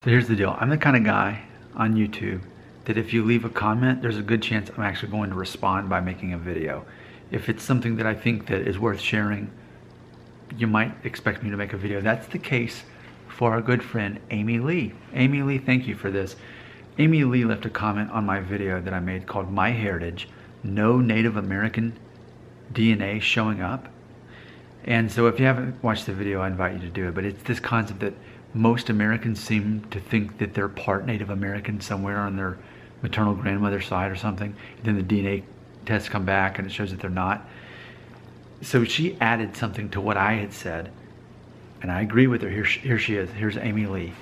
So here's the deal. I'm the kind of guy on YouTube that if you leave a comment, there's a good chance I'm actually going to respond by making a video. If it's something that I think that is worth sharing, you might expect me to make a video. That's the case for our good friend, Amy Lee. Amy Lee, thank you for this. Amy Lee left a comment on my video that I made called MyHeritage, No Native American DNA Showing Up. And so if you haven't watched the video, I invite you to do it. But it's this concept that most Americans seem to think that they're part Native American somewhere on their maternal grandmother's side or something. And then the DNA tests come back and it shows that they're not. So she added something to what I had said, and I agree with her. Here she is. Here's Amy Lee.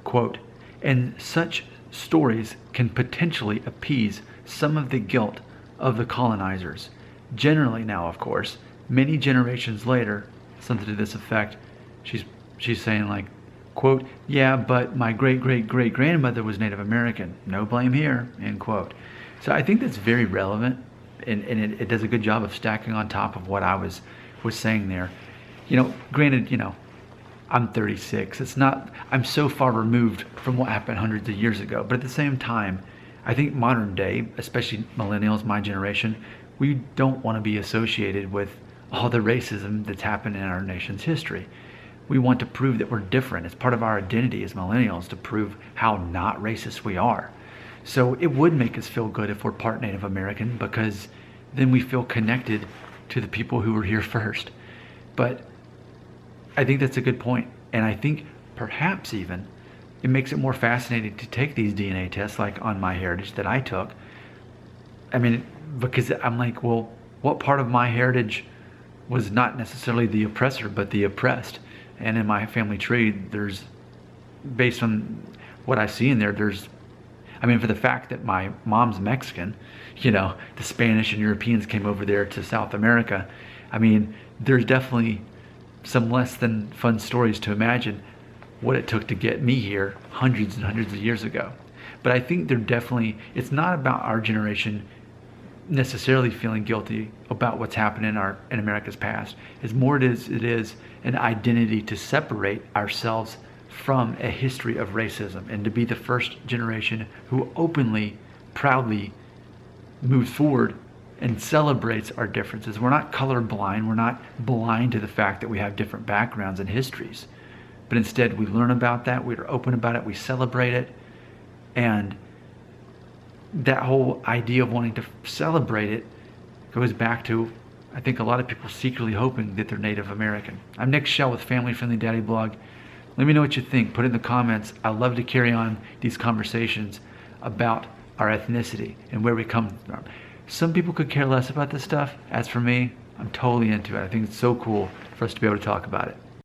Quote, "And such stories can potentially appease some of the guilt of the colonizers. Generally now, of course, many generations later," something to this effect, she's saying like, quote, "Yeah, but my great-great-great-grandmother was Native American. No blame here," end quote. So I think that's very relevant, and it does a good job of stacking on top of what I was saying there. You know, granted, you know, I'm 36. It's not, I'm so far removed from what happened hundreds of years ago. But at the same time, I think modern day, especially millennials, my generation, we don't want to be associated with all the racism that's happened in our nation's history. We want to prove that we're different. It's part of our identity as millennials to prove how not racist we are. So it would make us feel good if we're part Native American, because then we feel connected to the people who were here first. But I think that's a good point. And I think perhaps even it makes it more fascinating to take these DNA tests like on MyHeritage that I took. I mean, because I'm like, well, what part of MyHeritage was not necessarily the oppressor, but the oppressed? And in my family tree, there's, based on what I see in there, there's, I mean, for the fact that my mom's Mexican, you know, the Spanish and Europeans came over there to South America. I mean, there's definitely some less than fun stories to imagine what it took to get me here hundreds and hundreds of years ago. But I think they're definitely, it's not about our generation necessarily feeling guilty about what's happened in America's past. It's more it is an identity to separate ourselves from a history of racism and to be the first generation who openly, proudly moves forward and celebrates our differences. We're not colorblind. We're not blind to the fact that we have different backgrounds and histories. But instead, we learn about that. We're open about it. We celebrate it. And that whole idea of wanting to celebrate it goes back to, I think, a lot of people secretly hoping that they're Native American. I'm Nick Shell with Family Friendly Daddy Blog. Let me know what you think. Put it in the comments. I love to carry on these conversations about our ethnicity and where we come from. Some people could care less about this stuff. As for me, I'm totally into it. I think it's so cool for us to be able to talk about it.